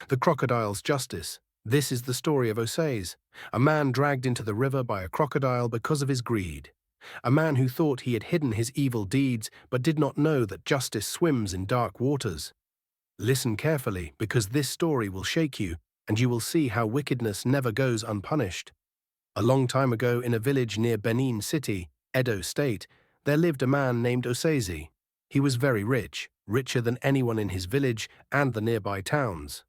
The crocodile's justice. This is the story of Osaze, a man dragged into the river by a crocodile because of his greed. A man who thought he had hidden his evil deeds but did not know that justice swims in dark waters. Listen carefully, because this story will shake you, and you will see how wickedness never goes unpunished. A long time ago, in a village near Benin City, Edo State, there lived a man named Osaze. He was very rich, richer than anyone in his village and the nearby towns.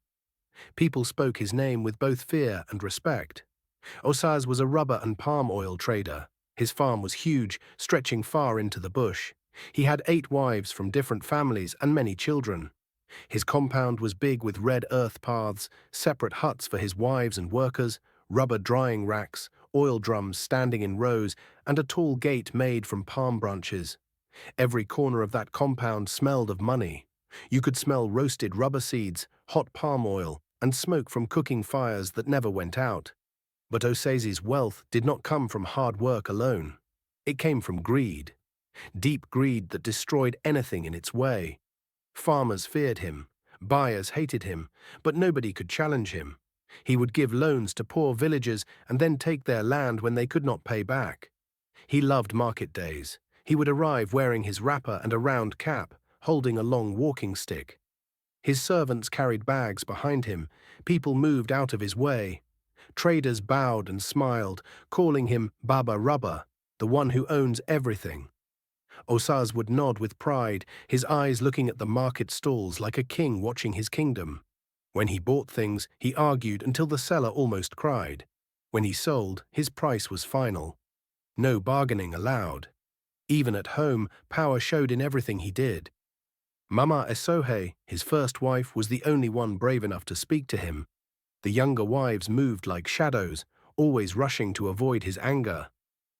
People spoke his name with both fear and respect. Osaze was a rubber and palm oil trader. His farm was huge, stretching far into the bush. He had 8 wives from different families and many children. His compound was big with red earth paths, separate huts for his wives and workers, rubber drying racks, oil drums standing in rows, and a tall gate made from palm branches. Every corner of that compound smelled of money. You could smell roasted rubber seeds, hot palm oil, and smoke from cooking fires that never went out. But Osaze's wealth did not come from hard work alone. It came from greed. Deep greed that destroyed anything in its way. Farmers feared him, buyers hated him, but nobody could challenge him. He would give loans to poor villagers and then take their land when they could not pay back. He loved market days. He would arrive wearing his wrapper and a round cap, holding a long walking stick. His servants carried bags behind him. People moved out of his way. Traders bowed and smiled, calling him Baba Rubber, the one who owns everything. Osaze would nod with pride, his eyes looking at the market stalls like a king watching his kingdom. When he bought things, he argued until the seller almost cried. When he sold, his price was final. No bargaining allowed. Even at home, power showed in everything he did. Mama Esohe, his first wife, was the only one brave enough to speak to him. The younger wives moved like shadows, always rushing to avoid his anger.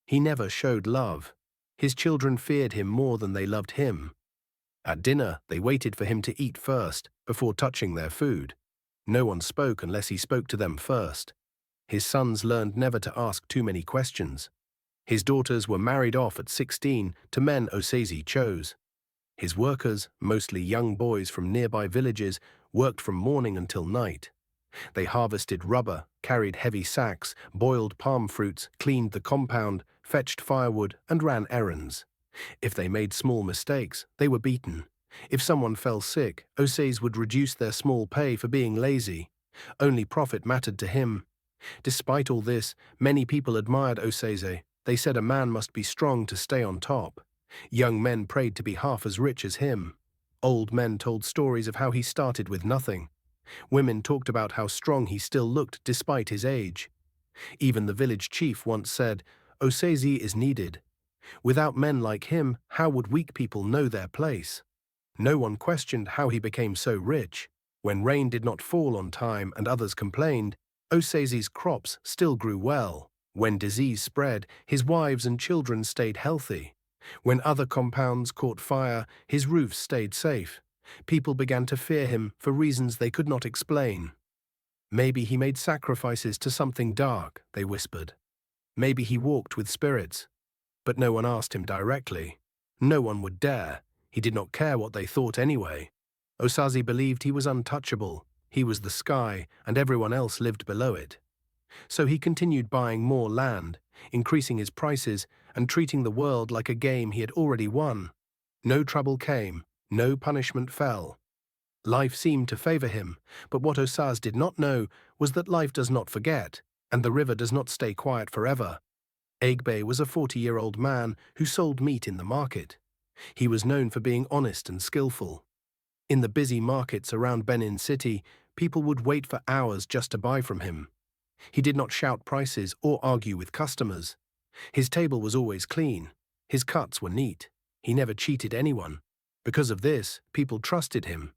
He never showed love. His children feared him more than they loved him. At dinner, they waited for him to eat first, before touching their food. No one spoke unless he spoke to them first. His sons learned never to ask too many questions. His daughters were married off at 16 to men Osaze chose. His workers, mostly young boys from nearby villages, worked from morning until night. They harvested rubber, carried heavy sacks, boiled palm fruits, cleaned the compound, fetched firewood, and ran errands. If they made small mistakes, they were beaten. If someone fell sick, Osaze would reduce their small pay for being lazy. Only profit mattered to him. Despite all this, many people admired Osaze. They said a man must be strong to stay on top. Young men prayed to be half as rich as him. Old men told stories of how he started with nothing. Women talked about how strong he still looked despite his age. Even the village chief once said, "Osaze is needed. Without men like him, how would weak people know their place?" No one questioned how he became so rich. When rain did not fall on time and others complained, Osaze's crops still grew well. When disease spread, his wives and children stayed healthy. When other compounds caught fire, his roofs stayed safe. People began to fear him for reasons they could not explain. Maybe he made sacrifices to something dark, they whispered. Maybe he walked with spirits. But no one asked him directly. No one would dare. He did not care what they thought anyway. Osaze believed he was untouchable. He was the sky, and everyone else lived below it. So he continued buying more land, increasing his prices, and treating the world like a game he had already won. No trouble came, no punishment fell. Life seemed to favor him, but what Osaze did not know was that life does not forget, and the river does not stay quiet forever. Eggby was a 40-year-old man who sold meat in the market. He was known for being honest and skillful. In the busy markets around Benin City, people would wait for hours just to buy from him. He did not shout prices or argue with customers. His table was always clean. His cuts were neat. He never cheated anyone. Because of this, people trusted him.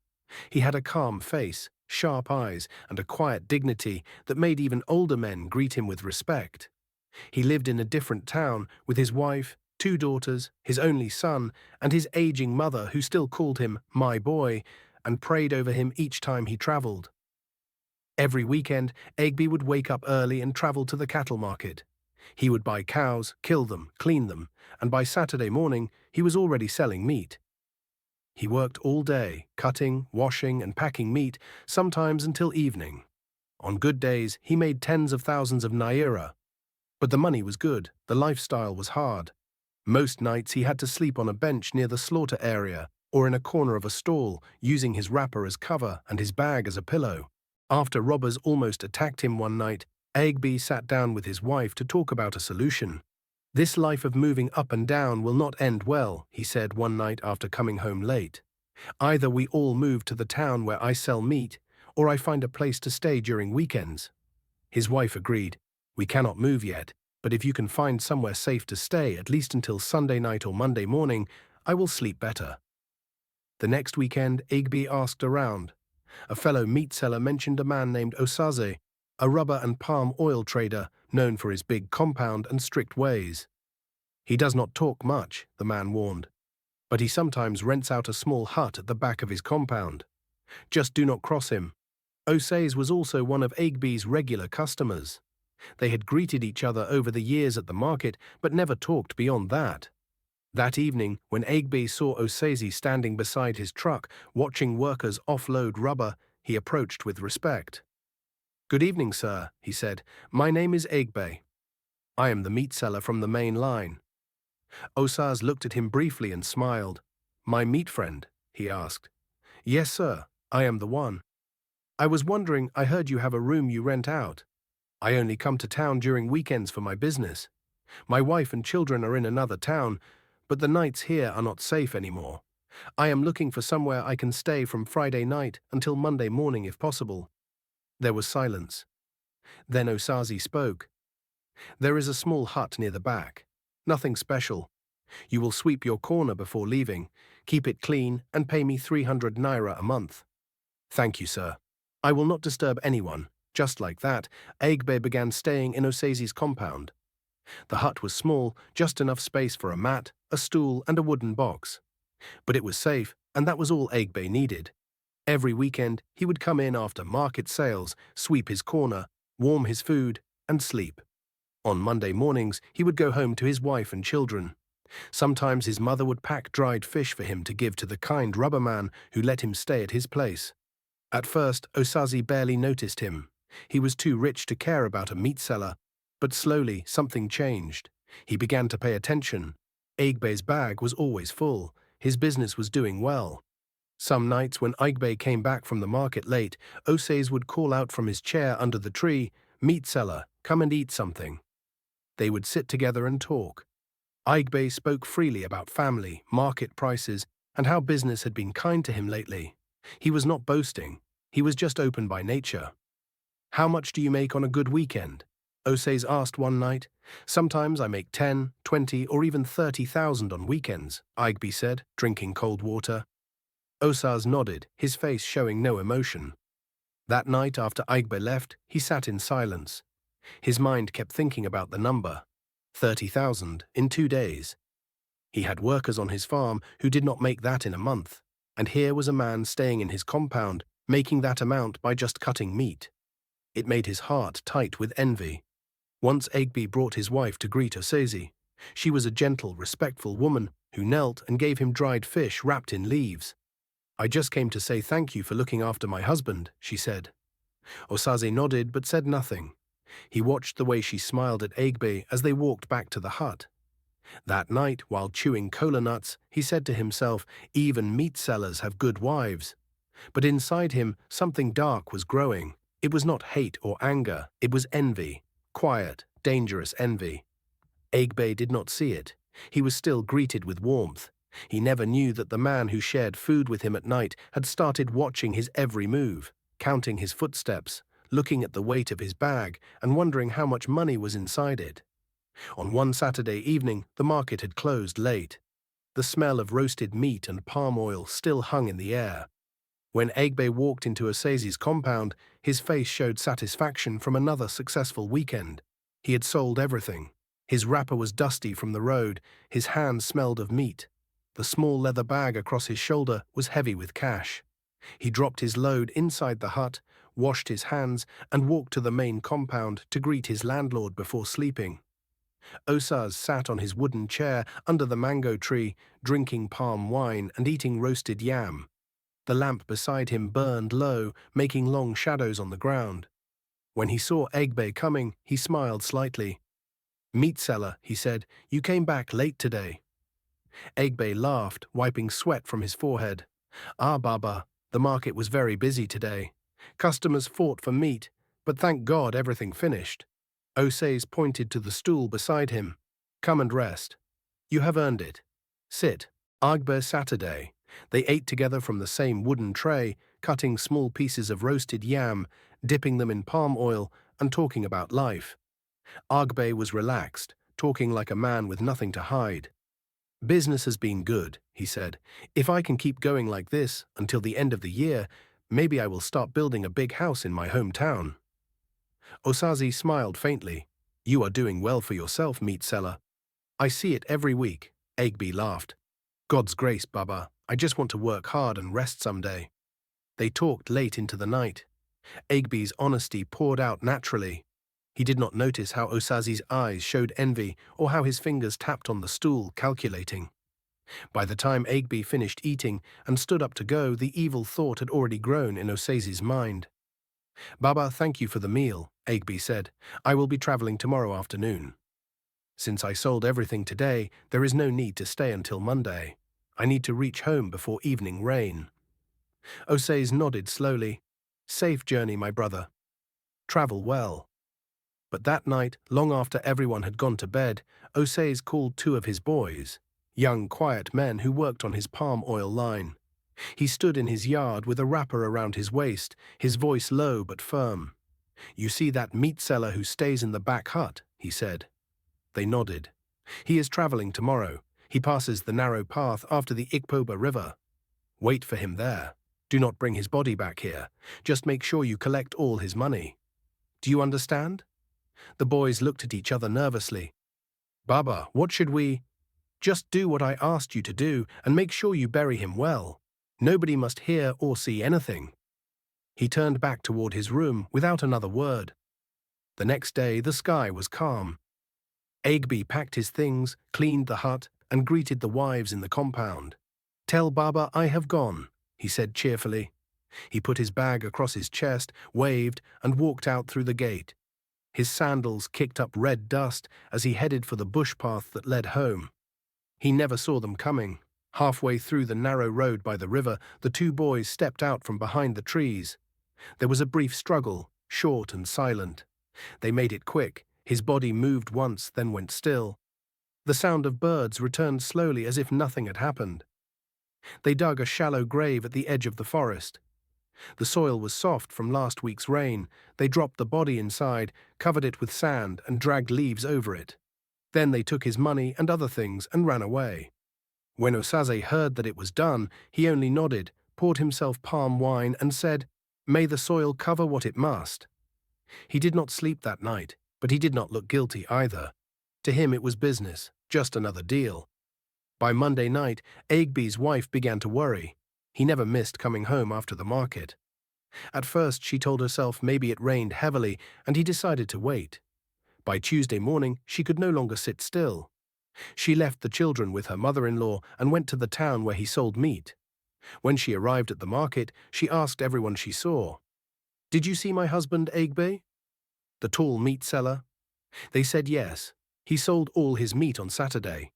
He had a calm face, sharp eyes, and a quiet dignity that made even older men greet him with respect. He lived in a different town with his wife, 2 daughters, his only son, and his aging mother who still called him "my boy" and prayed over him each time he traveled. Every weekend, Eggby would wake up early and travel to the cattle market. He would buy cows, kill them, clean them, and by Saturday morning, he was already selling meat. He worked all day, cutting, washing, and packing meat, sometimes until evening. On good days, he made tens of thousands of naira. But the money was good, the lifestyle was hard. Most nights he had to sleep on a bench near the slaughter area or in a corner of a stall, using his wrapper as cover and his bag as a pillow. After robbers almost attacked him one night, Eggby sat down with his wife to talk about a solution. "This life of moving up and down will not end well," he said one night after coming home late. "Either we all move to the town where I sell meat, or I find a place to stay during weekends." His wife agreed. "We cannot move yet, but if you can find somewhere safe to stay, at least until Sunday night or Monday morning, I will sleep better." The next weekend, Eggby asked around. A fellow meat seller mentioned a man named Osaze, a rubber and palm oil trader known for his big compound and strict ways. "He does not talk much," the man warned, "but he sometimes rents out a small hut at the back of his compound. Just do not cross him." Osaze was also one of Eggby's regular customers. They had greeted each other over the years at the market, but never talked beyond that. That evening, when Eggby saw Osaze standing beside his truck, watching workers offload rubber, he approached with respect. "Good evening, sir," he said. "My name is Eggby. I am the meat seller from the main line." Osaze looked at him briefly and smiled. "My meat friend?" he asked. "Yes, sir, I am the one. I was wondering, I heard you have a room you rent out. I only come to town during weekends for my business. My wife and children are in another town, but the nights here are not safe anymore. I am looking for somewhere I can stay from Friday night until Monday morning if possible." There was silence. Then Osaze spoke. "There is a small hut near the back. Nothing special. You will sweep your corner before leaving, keep it clean, and pay me 300 naira a month." "Thank you, sir. I will not disturb anyone." Just like that, Eggby began staying in Osaze's compound. The hut was small, just enough space for a mat, a stool, and a wooden box. But it was safe, and that was all Eggby needed. Every weekend, he would come in after market sales, sweep his corner, warm his food, and sleep. On Monday mornings, he would go home to his wife and children. Sometimes his mother would pack dried fish for him to give to the kind rubber man who let him stay at his place. At first, Osaze barely noticed him. He was too rich to care about a meat seller. But slowly, something changed. He began to pay attention. Eggby's bag was always full. His business was doing well. Some nights when Eggby came back from the market late, Osaze would call out from his chair under the tree, "Meat seller, come and eat something." They would sit together and talk. Eggby spoke freely about family, market prices, and how business had been kind to him lately. He was not boasting. He was just open by nature. "How much do you make on a good weekend?" Osaze asked one night. "Sometimes I make 10, 20, or even 30,000 on weekends," Eggby said, drinking cold water. Osaze nodded, his face showing no emotion. That night after Eggby left, he sat in silence. His mind kept thinking about the number. 30,000 in 2 days. He had workers on his farm who did not make that in a month, and here was a man staying in his compound, making that amount by just cutting meat. It made his heart tight with envy. Once Eggby brought his wife to greet Osaze. She was a gentle, respectful woman who knelt and gave him dried fish wrapped in leaves. "I just came to say thank you for looking after my husband," she said. Osaze nodded but said nothing. He watched the way she smiled at Eggby as they walked back to the hut. That night, while chewing cola nuts, he said to himself, "Even meat sellers have good wives." But inside him, something dark was growing. It was not hate or anger, it was envy. Quiet, dangerous envy. Eggby did not see it. He was still greeted with warmth. He never knew that the man who shared food with him at night had started watching his every move, counting his footsteps, looking at the weight of his bag, and wondering how much money was inside it. On one Saturday evening, the market had closed late. The smell of roasted meat and palm oil still hung in the air. When Eggby walked into Osaze's compound, his face showed satisfaction from another successful weekend. He had sold everything. His wrapper was dusty from the road, his hands smelled of meat. The small leather bag across his shoulder was heavy with cash. He dropped his load inside the hut, washed his hands, and walked to the main compound to greet his landlord before sleeping. Osaze sat on his wooden chair under the mango tree, drinking palm wine and eating roasted yam. The lamp beside him burned low, making long shadows on the ground. When he saw Eggby coming, he smiled slightly. "Meat seller," he said, "you came back late today." Eggby laughed, wiping sweat from his forehead. "Ah, Baba, the market was very busy today. Customers fought for meat, but thank God everything finished." Osaze pointed to the stool beside him. "Come and rest. You have earned it. Sit." Eggby Saturday. They ate together from the same wooden tray, cutting small pieces of roasted yam, dipping them in palm oil, and talking about life. Eggby was relaxed, talking like a man with nothing to hide. "Business has been good," he said. "If I can keep going like this until the end of the year, maybe I will start building a big house in my hometown." Osaze smiled faintly. "You are doing well for yourself, meat seller. I see it every week." Eggby laughed. "God's grace, Baba. I just want to work hard and rest someday." They talked late into the night. Eggby's honesty poured out naturally. He did not notice how Osaze's eyes showed envy or how his fingers tapped on the stool, calculating. By the time Eggby finished eating and stood up to go, the evil thought had already grown in Osaze's mind. "Baba, thank you for the meal," Eggby said. "I will be traveling tomorrow afternoon. Since I sold everything today, there is no need to stay until Monday. I need to reach home before evening rain." Osaze nodded slowly. "Safe journey, my brother. Travel well." But that night, long after everyone had gone to bed, Osaze called two of his boys, young, quiet men who worked on his palm oil line. He stood in his yard with a wrapper around his waist, his voice low but firm. "You see that meat seller who stays in the back hut?" he said. They nodded. "He is traveling tomorrow. He passes the narrow path after the Ikpoba River. Wait for him there. Do not bring his body back here. Just make sure you collect all his money. Do you understand?" The boys looked at each other nervously. "Baba, what should we—" "Just do what I asked you to do and make sure you bury him well. Nobody must hear or see anything." He turned back toward his room without another word. The next day, the sky was calm. Eggby packed his things, cleaned the hut, and greeted the wives in the compound. "Tell Baba I have gone," he said cheerfully. He put his bag across his chest, waved, and walked out through the gate. His sandals kicked up red dust as he headed for the bush path that led home. He never saw them coming. Halfway through the narrow road by the river, the two boys stepped out from behind the trees. There was a brief struggle, short and silent. They made it quick. His body moved once, then went still. The sound of birds returned slowly as if nothing had happened. They dug a shallow grave at the edge of the forest. The soil was soft from last week's rain. They dropped the body inside, covered it with sand, and dragged leaves over it. Then they took his money and other things and ran away. When Osaze heard that it was done, he only nodded, poured himself palm wine, and said, "May the soil cover what it must." He did not sleep that night, but he did not look guilty either. To him it was business, just another deal. By Monday night, Eggby's wife began to worry. He never missed coming home after the market. At first she told herself maybe it rained heavily, and he decided to wait. By Tuesday morning, she could no longer sit still. She left the children with her mother-in-law and went to the town where he sold meat. When she arrived at the market, she asked everyone she saw, "Did you see my husband, Eggby? The tall meat seller?" They said yes. He sold all his meat on Saturday.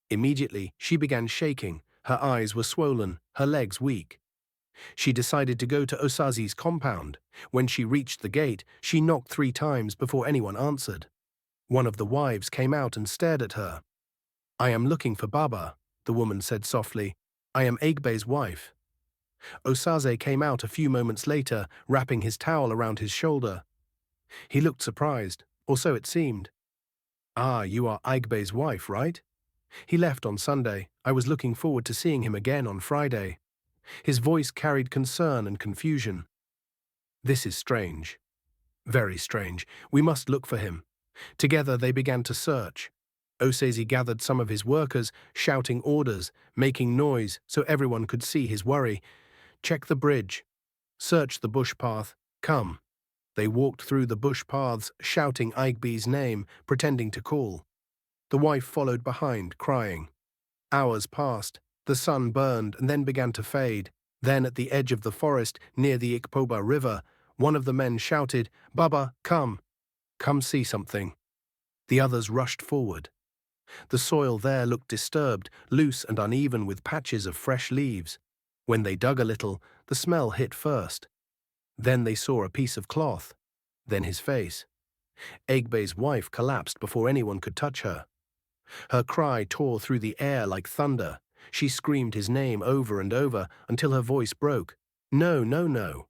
Immediately, she began shaking. Her eyes were swollen, her legs weak. She decided to go to Osaze's compound. When she reached the gate, she knocked 3 times before anyone answered. One of the wives came out and stared at her. "I am looking for Baba," the woman said softly. "I am Eggby's wife." Osaze came out a few moments later, wrapping his towel around his shoulder. He looked surprised, or so it seemed. "Ah, you are Eggby's wife, right? He left on Sunday. I was looking forward to seeing him again on Friday." His voice carried concern and confusion. "This is strange. Very strange. We must look for him." Together they began to search. Osaze gathered some of his workers, shouting orders, making noise so everyone could see his worry. "Check the bridge. Search the bush path. Come." They walked through the bush paths, shouting Eggby's name, pretending to call. The wife followed behind, crying. Hours passed. The sun burned and then began to fade. Then at the edge of the forest, near the Ikpoba River, one of the men shouted, "Baba, come! Come see something." The others rushed forward. The soil there looked disturbed, loose and uneven with patches of fresh leaves. When they dug a little, the smell hit first. Then they saw a piece of cloth. Then his face. Eggby's wife collapsed before anyone could touch her. Her cry tore through the air like thunder. She screamed his name over and over until her voice broke. "No, no, no."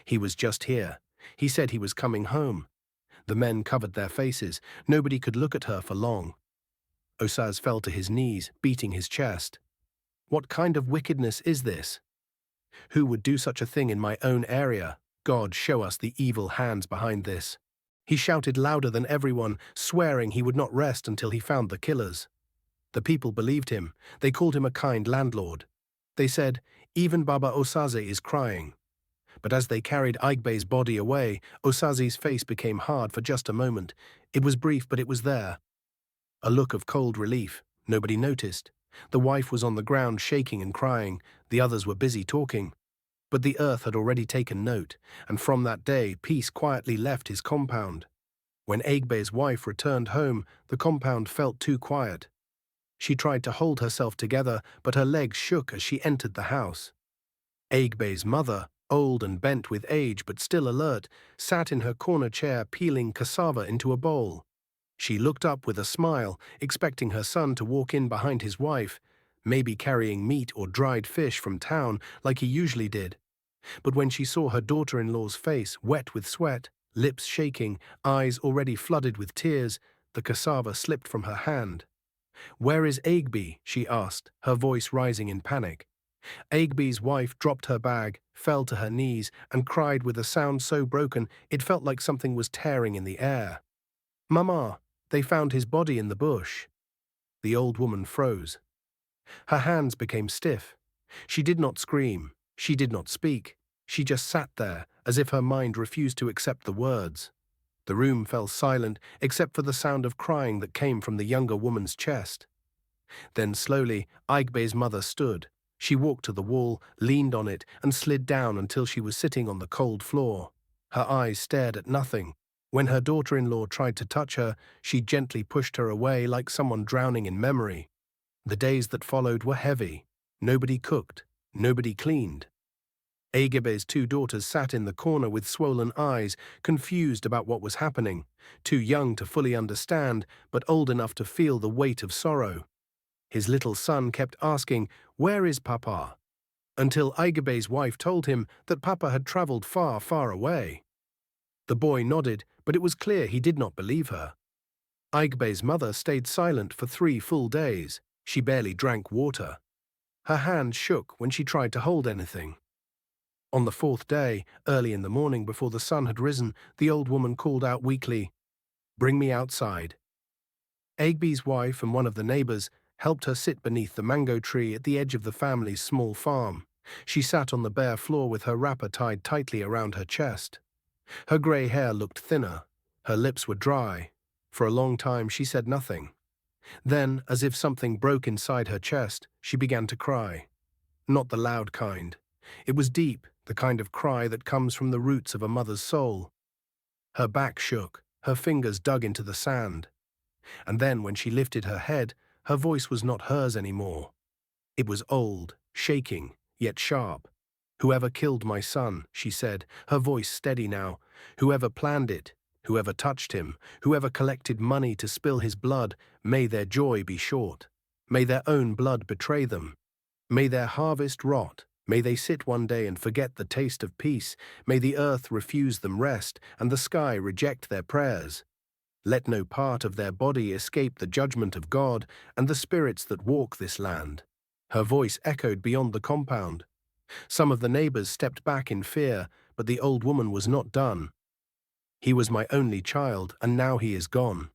He was just here. He said he was coming home. The men covered their faces. Nobody could look at her for long. Osaze fell to his knees, beating his chest. What kind of wickedness is this? Who would do such a thing in my own area? God, show us the evil hands behind this. He shouted louder than everyone, swearing he would not rest until he found the killers. The people believed him. They called him a kind landlord. They said, "Even Baba Osaze is crying." But as they carried Eggby's body away, Osaze's face became hard for just a moment. It was brief, but it was there. A look of cold relief. Nobody noticed. The wife was on the ground shaking and crying. The others were busy talking. But the earth had already taken note, and from that day peace quietly left his compound. When Eggby's wife returned home, the compound felt too quiet. She tried to hold herself together, but her legs shook as she entered the house. Eggby's mother, old and bent with age but still alert, sat in her corner chair peeling cassava into a bowl. She looked up with a smile, expecting her son to walk in behind his wife, maybe carrying meat or dried fish from town like he usually did. But when she saw her daughter-in-law's face wet with sweat, lips shaking, eyes already flooded with tears, the cassava slipped from her hand. "Where is Eggby?" she asked, her voice rising in panic. Eggby's wife dropped her bag, fell to her knees, and cried with a sound so broken it felt like something was tearing in the air. "Mama, they found his body in the bush." The old woman froze. Her hands became stiff. She did not scream. She did not speak. She just sat there, as if her mind refused to accept the words. The room fell silent, except for the sound of crying that came from the younger woman's chest. Then slowly, Eggby's mother stood. She walked to the wall, leaned on it, and slid down until she was sitting on the cold floor. Her eyes stared at nothing. When her daughter-in-law tried to touch her, she gently pushed her away like someone drowning in memory. The days that followed were heavy. Nobody cooked. Nobody cleaned. Eggby's two daughters sat in the corner with swollen eyes, confused about what was happening, too young to fully understand, but old enough to feel the weight of sorrow. His little son kept asking, "Where is Papa?" until Eggby's wife told him that Papa had traveled far, far away. The boy nodded, but it was clear he did not believe her. Eggby's mother stayed silent for 3 full days. She barely drank water. Her hands shook when she tried to hold anything. On the 4th day, early in the morning before the sun had risen, the old woman called out weakly, "Bring me outside." Eggby's wife and one of the neighbors helped her sit beneath the mango tree at the edge of the family's small farm. She sat on the bare floor with her wrapper tied tightly around her chest. Her grey hair looked thinner. Her lips were dry. For a long time she said nothing. Then, as if something broke inside her chest, she began to cry. Not the loud kind. It was deep, the kind of cry that comes from the roots of a mother's soul. Her back shook, her fingers dug into the sand. And then when she lifted her head, her voice was not hers anymore. It was old, shaking, yet sharp. "Whoever killed my son," she said, her voice steady now. "Whoever planned it, whoever touched him, whoever collected money to spill his blood, may their joy be short. May their own blood betray them. May their harvest rot. May they sit one day and forget the taste of peace. May the earth refuse them rest, and the sky reject their prayers. Let no part of their body escape the judgment of God and the spirits that walk this land." Her voice echoed beyond the compound. Some of the neighbors stepped back in fear, but the old woman was not done. "He was my only child, and now he is gone."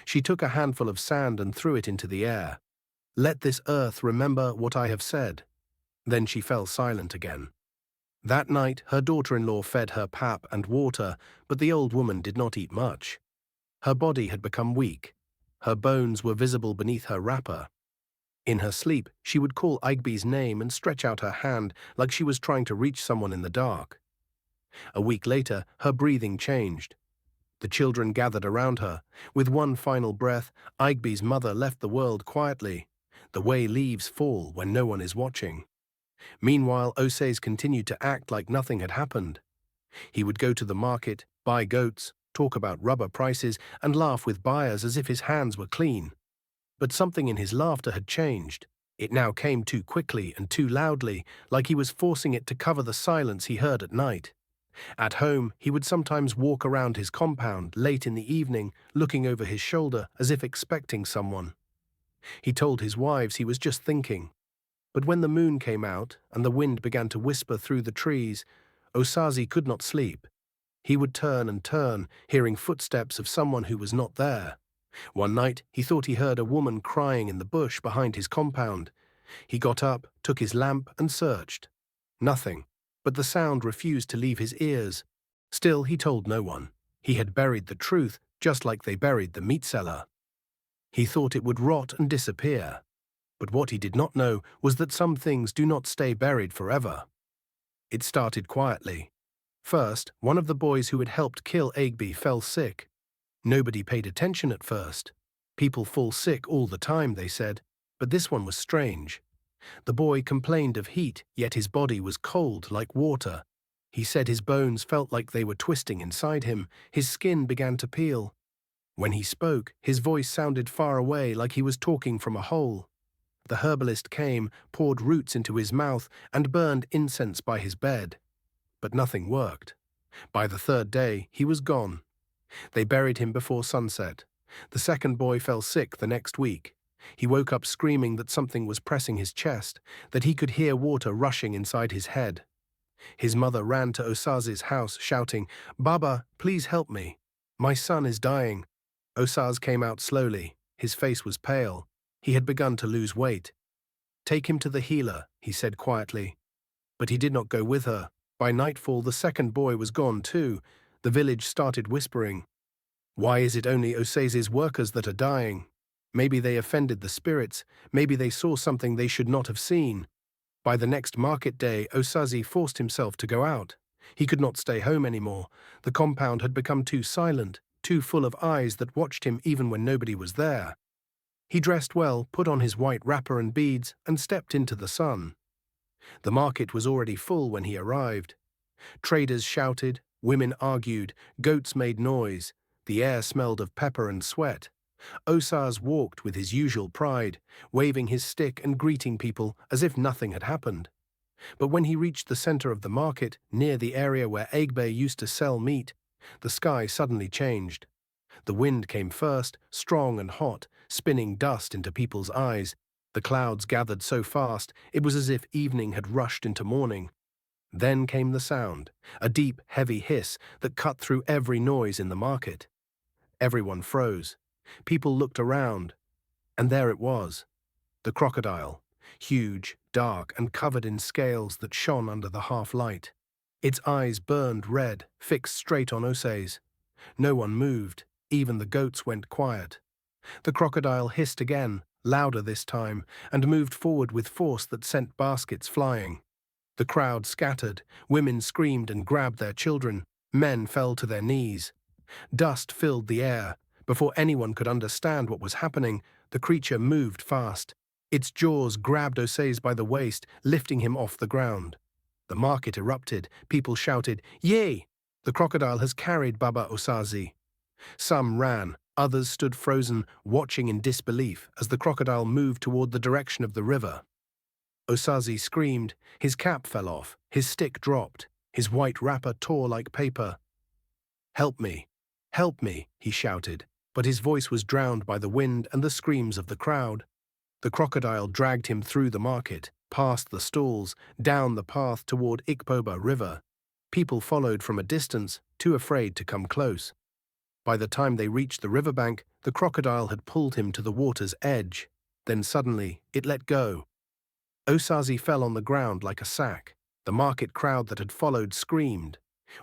She took a handful of sand and threw it into the air. "Let this earth remember what I have said." Then she fell silent again. That night, her daughter-in-law fed her pap and water, but the old woman did not eat much. Her body had become weak. Her bones were visible beneath her wrapper. In her sleep, she would call Eggby's name and stretch out her hand like she was trying to reach someone in the dark. A week later, her breathing changed. The children gathered around her. With one final breath, Eggby's mother left the world quietly, the way leaves fall when no one is watching. Meanwhile, Osaze continued to act like nothing had happened. He would go to the market, buy goats, talk about rubber prices, and laugh with buyers as if his hands were clean. But something in his laughter had changed. It now came too quickly and too loudly, like he was forcing it to cover the silence he heard at night. At home, he would sometimes walk around his compound late in the evening, looking over his shoulder as if expecting someone. He told his wives he was just thinking. But when the moon came out and the wind began to whisper through the trees, Osaze could not sleep. He would turn and turn, hearing footsteps of someone who was not there. One night, he thought he heard a woman crying in the bush behind his compound. He got up, took his lamp, and searched. Nothing, but the sound refused to leave his ears. Still, he told no one. He had buried the truth, just like they buried the meat seller. He thought it would rot and disappear. But what he did not know was that some things do not stay buried forever. It started quietly. First, one of the boys who had helped kill Eggby fell sick. Nobody paid attention at first. People fall sick all the time, they said, but this one was strange. The boy complained of heat, yet his body was cold like water. He said his bones felt like they were twisting inside him. His skin began to peel. When he spoke, his voice sounded far away, like he was talking from a hole. The herbalist came, poured roots into his mouth, and burned incense by his bed. But nothing worked. By the third day, he was gone. They buried him before sunset. The second boy fell sick the next week. He woke up screaming that something was pressing his chest, that he could hear water rushing inside his head. His mother ran to Osaze's house, shouting, "Baba, please help me. My son is dying." Osaze came out slowly. His face was pale. He had begun to lose weight. "Take him to the healer," he said quietly. But he did not go with her. By nightfall, the second boy was gone too. The village started whispering. Why is it only Osaze's workers that are dying? Maybe they offended the spirits. Maybe they saw something they should not have seen. By the next market day, Osaze forced himself to go out. He could not stay home anymore. The compound had become too silent, too full of eyes that watched him even when nobody was there. He dressed well, put on his white wrapper and beads, and stepped into the sun. The market was already full when he arrived. Traders shouted, women argued, goats made noise. The air smelled of pepper and sweat. Osaze walked with his usual pride, waving his stick and greeting people as if nothing had happened. But when he reached the center of the market, near the area where Eggby used to sell meat, the sky suddenly changed. The wind came first, strong and hot, spinning dust into people's eyes. The clouds gathered so fast, it was as if evening had rushed into morning. Then came the sound, a deep, heavy hiss that cut through every noise in the market. Everyone froze. People looked around, and there it was, the crocodile, huge, dark, and covered in scales that shone under the half-light. Its eyes burned red, fixed straight on Osaze. No one moved, even the goats went quiet. The crocodile hissed again, louder this time, and moved forward with force that sent baskets flying. The crowd scattered, women screamed and grabbed their children, men fell to their knees. Dust filled the air. Before anyone could understand what was happening, the creature moved fast. Its jaws grabbed Osaze by the waist, lifting him off the ground. The market erupted. People shouted, "Yay! The crocodile has carried Baba Osaze." Some ran. Others stood frozen, watching in disbelief as the crocodile moved toward the direction of the river. Osaze screamed. His cap fell off. His stick dropped. His white wrapper tore like paper. "Help me! Help me!" he shouted, but his voice was drowned by the wind and the screams of the crowd. The crocodile dragged him through the market, past the stalls, down the path toward Ikpoba River. People followed from a distance, too afraid to come close. By the time they reached the riverbank, the crocodile had pulled him to the water's edge. Then suddenly, it let go. Osaze fell on the ground like a sack. The market crowd that had followed screamed.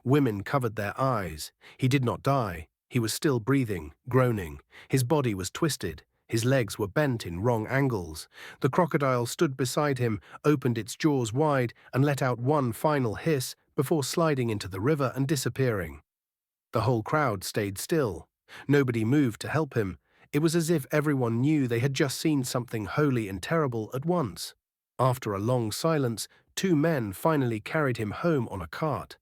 Women covered their eyes. He did not die. He was still breathing, groaning. His body was twisted. His legs were bent in wrong angles. The crocodile stood beside him, opened its jaws wide, and let out one final hiss before sliding into the river and disappearing. The whole crowd stayed still. Nobody moved to help him. It was as if everyone knew they had just seen something holy and terrible at once. After a long silence, two men finally carried him home on a cart.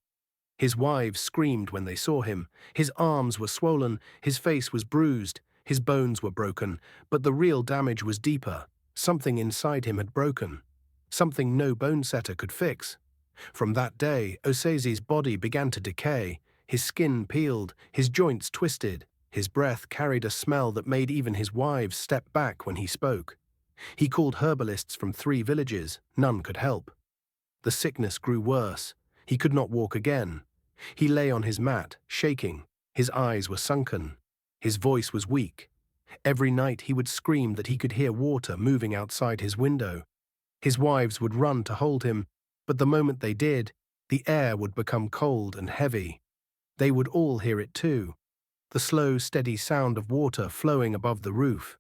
His wives screamed when they saw him. His arms were swollen, his face was bruised, his bones were broken, but the real damage was deeper. Something inside him had broken. Something no bone setter could fix. From that day, Osaze's body began to decay. His skin peeled, his joints twisted. His breath carried a smell that made even his wives step back when he spoke. He called herbalists from 3 villages. None could help. The sickness grew worse. He could not walk again. He lay on his mat, shaking. His eyes were sunken. His voice was weak. Every night he would scream that he could hear water moving outside his window. His wives would run to hold him, but the moment they did, the air would become cold and heavy. They would all hear it too. The slow, steady sound of water flowing above the roof.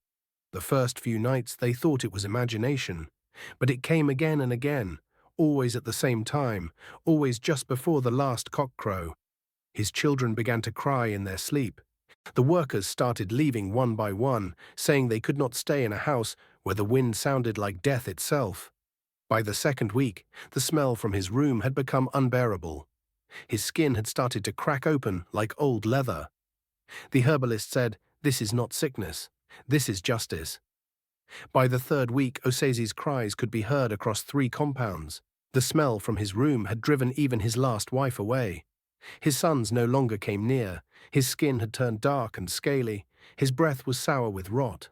The first few nights they thought it was imagination, but it came again and again, always at the same time, always just before the last cockcrow. His children began to cry in their sleep. The workers started leaving one by one, saying they could not stay in a house where the wind sounded like death itself. By the second week, the smell from his room had become unbearable. His skin had started to crack open like old leather. The herbalist said, "This is not sickness. This is justice." By the third week, Osaze's cries could be heard across 3 compounds. The smell from his room had driven even his last wife away. His sons no longer came near. His skin had turned dark and scaly. His breath was sour with rot.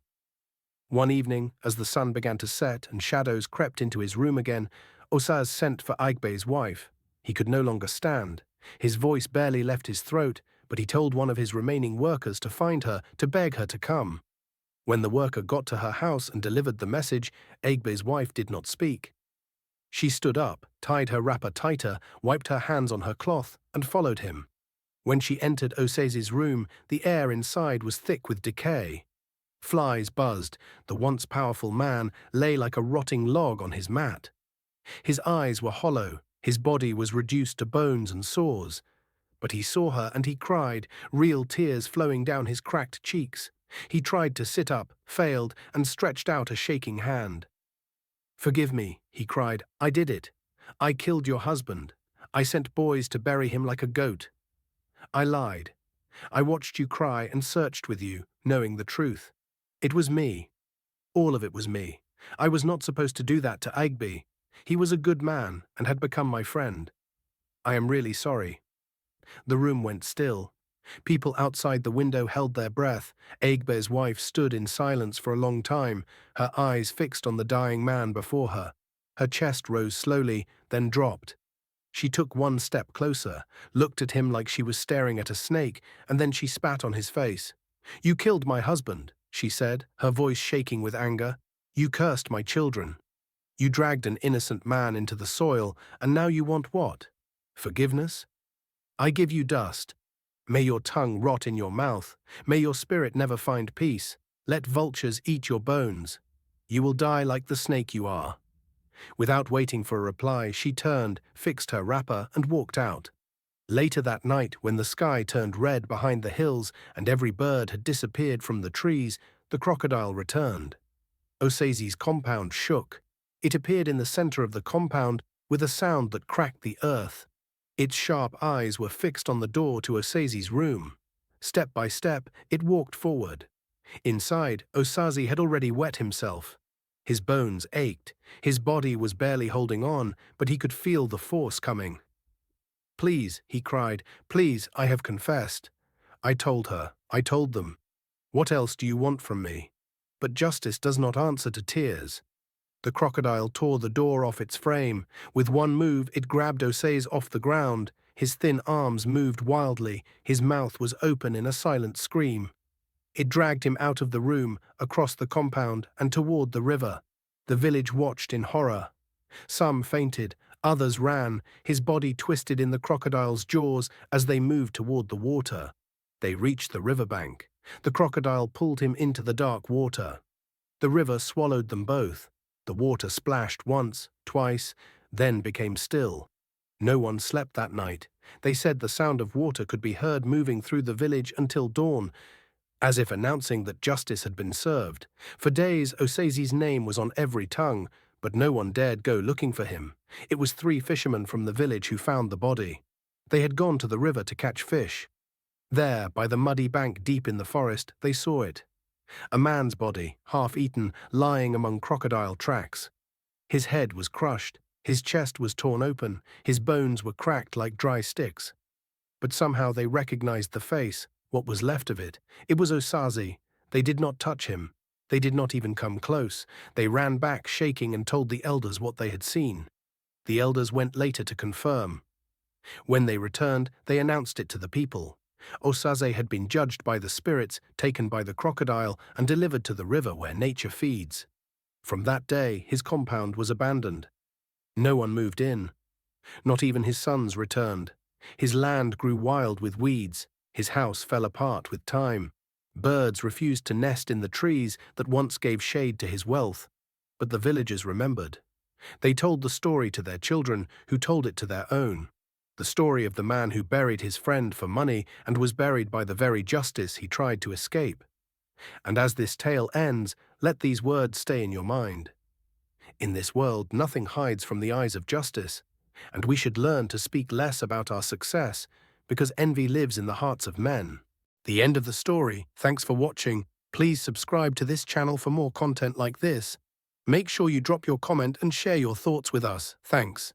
One evening, as the sun began to set and shadows crept into his room again, Osaze sent for Eggby's wife. He could no longer stand. His voice barely left his throat, but he told one of his remaining workers to find her, to beg her to come. When the worker got to her house and delivered the message, Eggby's wife did not speak. She stood up, tied her wrapper tighter, wiped her hands on her cloth, and followed him. When she entered Osaze's room, the air inside was thick with decay. Flies buzzed. The once powerful man lay like a rotting log on his mat. His eyes were hollow. His body was reduced to bones and sores. But he saw her and he cried, real tears flowing down his cracked cheeks. He tried to sit up, failed, and stretched out a shaking hand. "Forgive me," he cried. "I did it. I killed your husband. I sent boys to bury him like a goat. I lied. I watched you cry and searched with you, knowing the truth. It was me. All of it was me. I was not supposed to do that to Eggby. He was a good man and had become my friend. I am really sorry." The room went still. People outside the window held their breath. Eggby's wife stood in silence for a long time, her eyes fixed on the dying man before her. Her chest rose slowly, then dropped. She took one step closer, looked at him like she was staring at a snake, and then she spat on his face. "You killed my husband," she said, her voice shaking with anger. "You cursed my children. You dragged an innocent man into the soil, and now you want what? Forgiveness? I give you dust. May your tongue rot in your mouth. May your spirit never find peace. Let vultures eat your bones. You will die like the snake you are." Without waiting for a reply, she turned, fixed her wrapper, and walked out. Later that night, when the sky turned red behind the hills and every bird had disappeared from the trees, the crocodile returned. Osaze's compound shook. It appeared in the center of the compound with a sound that cracked the earth. Its sharp eyes were fixed on the door to Osaze's room. Step by step, it walked forward. Inside, Osaze had already wet himself. His bones ached. His body was barely holding on, but he could feel the force coming. "Please," he cried, "please, I have confessed. I told her. I told them. What else do you want from me? But justice does not answer to tears." The crocodile tore the door off its frame. With one move, it grabbed Osaze off the ground. His thin arms moved wildly. His mouth was open in a silent scream. It dragged him out of the room, across the compound, and toward the river. The village watched in horror. Some fainted, Others ran, his body twisted in the crocodile's jaws as they moved toward the water. They reached the riverbank. The crocodile pulled him into the dark water. The river swallowed them both. The water splashed once, twice, then became still. No one slept that night. They said the sound of water could be heard moving through the village until dawn, as if announcing that justice had been served. For days, Osaze's name was on every tongue, but no one dared go looking for him. It was 3 fishermen from the village who found the body. They had gone to the river to catch fish. There, by the muddy bank deep in the forest, they saw it. A man's body, half-eaten, lying among crocodile tracks. His head was crushed, his chest was torn open, his bones were cracked like dry sticks. But somehow they recognized the face, what was left of it. It was Osaze. They did not touch him. They did not even come close. They ran back, shaking, and told the elders what they had seen. The elders went later to confirm. When they returned, they announced it to the people. Osaze had been judged by the spirits, taken by the crocodile, and delivered to the river where nature feeds. From that day, his compound was abandoned. No one moved in. Not even his sons returned. His land grew wild with weeds. His house fell apart with time. Birds refused to nest in the trees that once gave shade to his wealth. But the villagers remembered. They told the story to their children, who told it to their own. The story of the man who buried his friend for money and was buried by the very justice he tried to escape. And as this tale ends, let these words stay in your mind. In this world, nothing hides from the eyes of justice, and we should learn to speak less about our success, because envy lives in the hearts of men. The end of the story. Thanks for watching. Please subscribe to this channel for more content like this. Make sure you drop your comment and share your thoughts with us. Thanks.